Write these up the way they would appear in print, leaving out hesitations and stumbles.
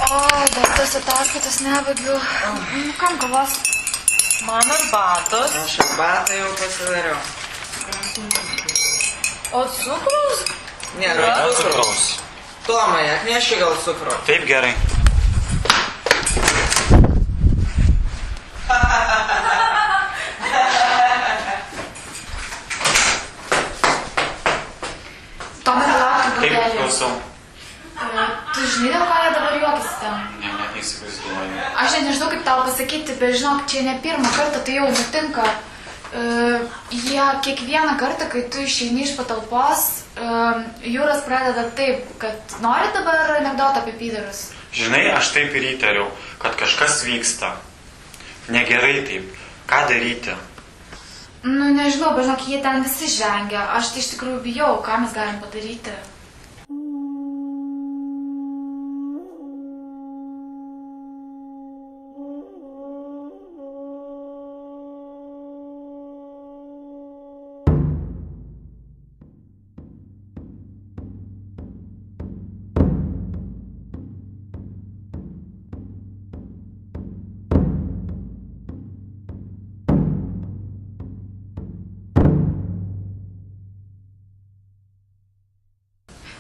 dar tas ataskaitas nevagiu. Kam kavos? Man arbatos. Aš arbatą jau pasidariau. O cukrus? Nėra cukraus. Tomai, atneši gal cukrų? Taip, gerai. Tomai, palauk, Taip, klausau. Tu žinai, dėl ko jie dabar juokisi ten? Ne, net neįsivaizduoju. Aš net nežinau, kaip tau pasakyti, bet žinok, čia ne pirmą kartą tai jau nutinka. Jie kiekvieną kartą, kai tu išeini iš patalpos, Jūras pradeda taip, kad nori dabar anekdotą apie pyderus? Žinai, aš taip ir įtariau, kad kažkas vyksta. Negerai taip. Ką daryti? Nu, nežinau, bet žinok, jie ten visi žengia. Aš tai iš tikrųjų bijau, ką mes galim padaryti.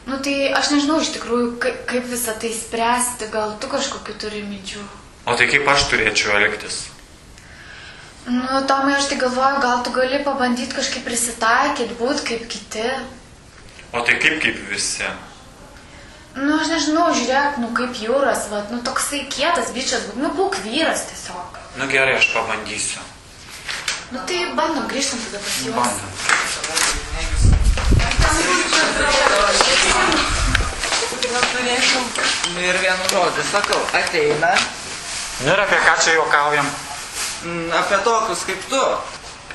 Nu tai aš nežinau iš tikrųjų, kaip visą tai spręsti, gal tu kažkokiu turi minčių. O tai kaip aš turėčiau elgtis? Nu, Tomai, aš tai galvoju, gal tu gali pabandyti kažkaip prisitaikyti, būt kaip kiti. O tai kaip visi? Nu, aš nežinau, žiūrėk, nu kaip Jūras, vat, nu toksai kietas bičias, nu būk vyras tiesiog. Nu gerai, aš pabandysiu. Nu tai bandom, grįžtam tada pas juos. Bandom. Ir vienu žodžiu sakau, ateina. Nu ir apie ką čia juokaujam? Apie tokius kaip tu.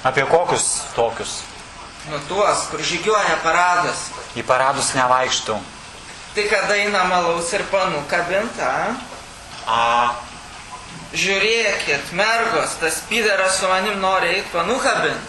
Apie kokius tokius? Nu tuos, kur žygiuoja paradas. Į paradus nevaikštau. Tai kada eina malaus ir panų kabinta, Žiūrėkit, mergos, tas pyderas su manim nori eit panų kabint.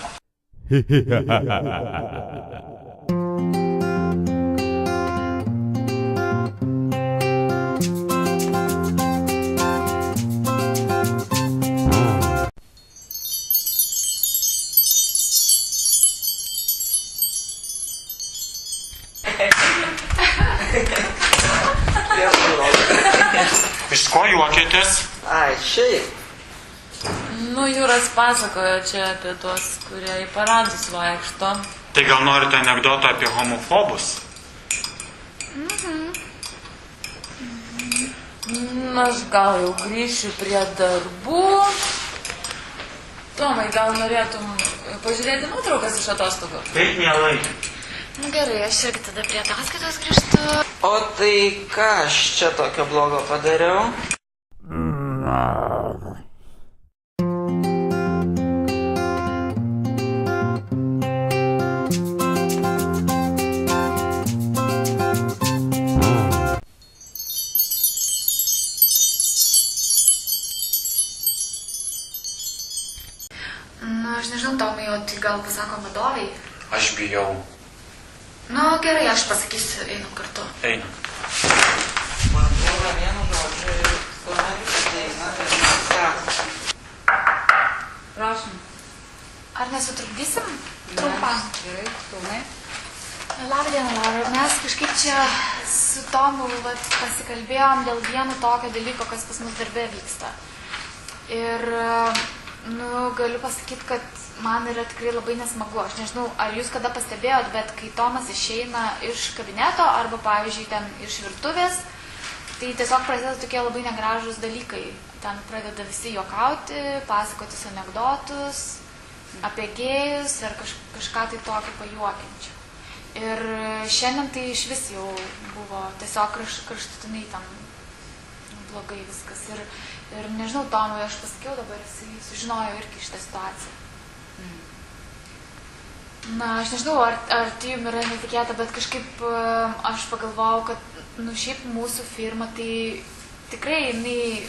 Iš ko juokėtės? Ai, šiaip. Nu, Jūras pasakojo čia apie tuos, kurie į paradus vaikšto. Tai gal norite anekdotą apie homofobus? Aš gal jau grįšiu prie darbų. Tomai, gal norėtum pažiūrėti nuotraukas iš atostogų? Taip, mielai. Nu gerai, aš irgi tada prie ataskaitos grįžtu. O tai ką aš čia tokio blogo padariau? Nu, aš nežinau, Tomai, o tai gal pasakom vadovai? Aš bijau. Nu, gerai, aš pasakysiu, einam kartu. Einam. Man buvo vienu žodžiu ir tuomet ateina ir sako. Prašom. Ar nesutrukdysim trumpam? Gerai, pilnai. Labadiena, Laura. Mes kažkaip čia su Tomu pasikalbėjom dėl vieno tokio dalyko, kas pas mus darbe vyksta. Ir, nu, galiu pasakyti, kad man yra tikrai labai nesmagu. Aš nežinau, ar jūs kada pastebėjot, bet kai Tomas išeina iš kabineto arba, pavyzdžiui, ten iš virtuvės, tai tiesiog prasideda tokie labai negražūs dalykai. Ten pradeda visi juokauti, pasakotis anekdotus apie gėjus ar kažką tai tokio pajuokiančio. Ir šiandien tai iš vis jau buvo tiesiog kraštutinai tam blogai viskas. Ir nežinau, Tomui, aš pasakiau dabar, jisai sužinojo irgi šitą situaciją. Na, aš nežinau, ar tai jums yra netikėta, bet kažkaip aš pagalvojau, kad, nu, šiaip mūsų firma, tai tikrai jinai,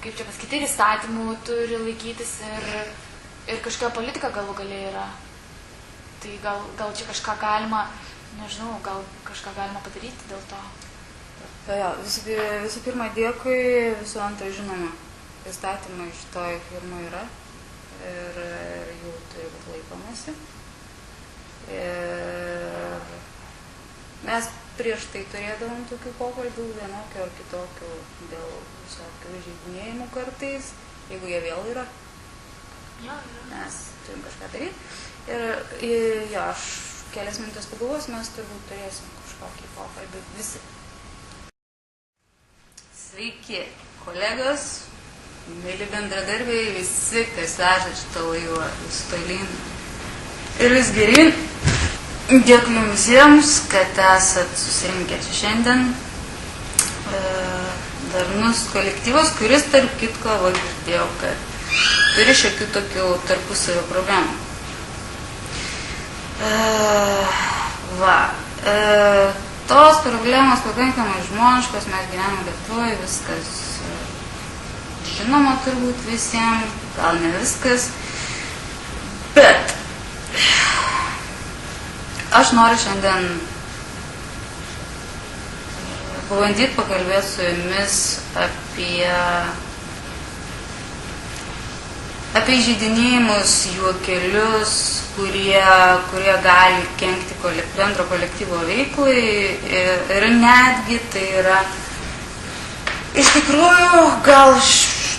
kaip čia pasakyti, ir įstatymų turi laikytis ir kažkokia politika galų gale yra. Tai gal čia kažką galima, nežinau, gal kažką galima padaryti dėl to. Visų pirma, dėkui, visų antra, žinoma, įstatymai šitoj firmai yra ir jų turi būti laikomasi. Ir mes prieš tai turėdavom tokių pokalbių, vienokių ar kitokių, dėl visokių žaidinėjimų kartais, jeigu jie vėl yra. Mes turim kažką daryti. Ir jo, aš kelias minutės pagalvos, mes turbūt turėsim kažkokį pokalbį visi. Sveiki, kolegos, mėly bendradarbiai, visi, kas veža šitą laivą vis tolyn ir vis geryn. Dėkui jums visiems, kad esat susirinkę čia šiandien. Darnus kolektyvas, kuris tarp kitko, girdėjau, kad turi šiokių tokių tarpusavio problemų. Tos problemos pakankamai žmoniškos, mes gyvename Lietuvoje, viskas žinoma turbūt visiems, gal ne viskas, bet aš noriu šiandien pabandyti pakalbėti su jumis apie įžeidinėjimus, juokelius, kurie gali kenkti bendro kolektyvo veiklai ir netgi tai yra iš tikrųjų gal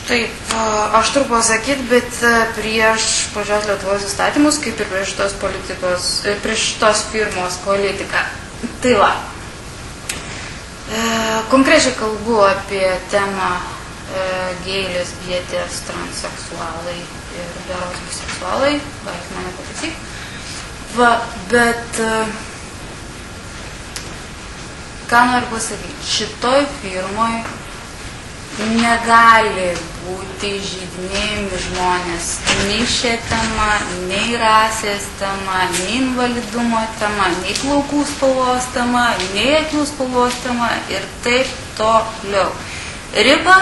taip aštru pasakyti, bet prieš pačios Lietuvos įstatymus, kaip ir prieš tos firmos politiką. Tai va. Konkrečiai kalbu apie temą gėjai, lesbietės, transseksualai ir berods biseksualai, galit mane pataisyti. Va, bet ką noriu pasakyti, šitoj firmoj negali būti žydinėjami žmonės nei šią temą, nei rasės tema, nei invalidumo tema, nei plaukų spalvos tema, nei akių spalvos tema ir taip toliau. Ribą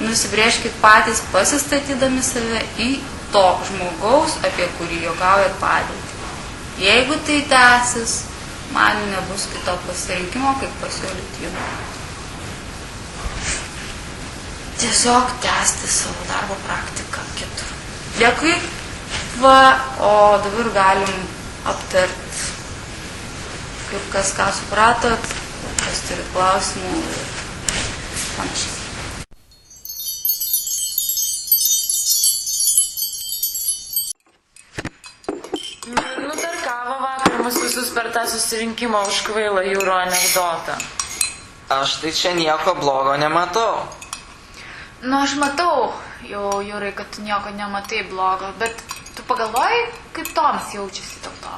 nusibrėžkit patys pasistatydami save į to žmogaus, apie kurį juokaujat padėtį. Jeigu tai tęsis, man nebus kito pasirinkimo, kaip pasiūlyti jums. Tiesiog tęsti savo darbo praktiką kitur. Dėkui. Va, o dabar galim aptart, kaip kas ką supratot, kas turi klausimų ir panašiai. Nutarkavo vakar mus visus per tą susirinkimą už kvailą jūro anekdotą. Aš tai čia nieko blogo nematau. Nu, aš matau, jau, Jūrai, kad tu nieko nematai blogo, bet tu pagalvoji, kaip Tomas jaučiasi dėl to.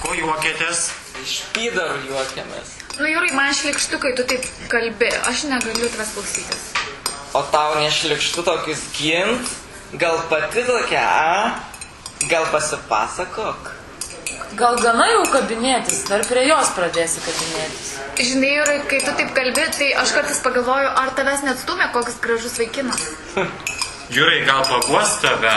Ko juokėtės? Iš pydarų juokiamės. Nu, Jūrai, man šlikštu, kai tu taip kalbi, aš negaliu tavęs klausytis. O tau nešlikštu tokius gint? Gal pati tokia, Gal pasipasakok? Gal gana jau kabinėtis, dar prie jos pradėsi kabinėtis. Žinai, Jūrai, kai tu taip kalbi, tai aš kartais pagalvoju, ar tavęs neatstumė koks gražus vaikinas. Jūrai, gal paguos tave?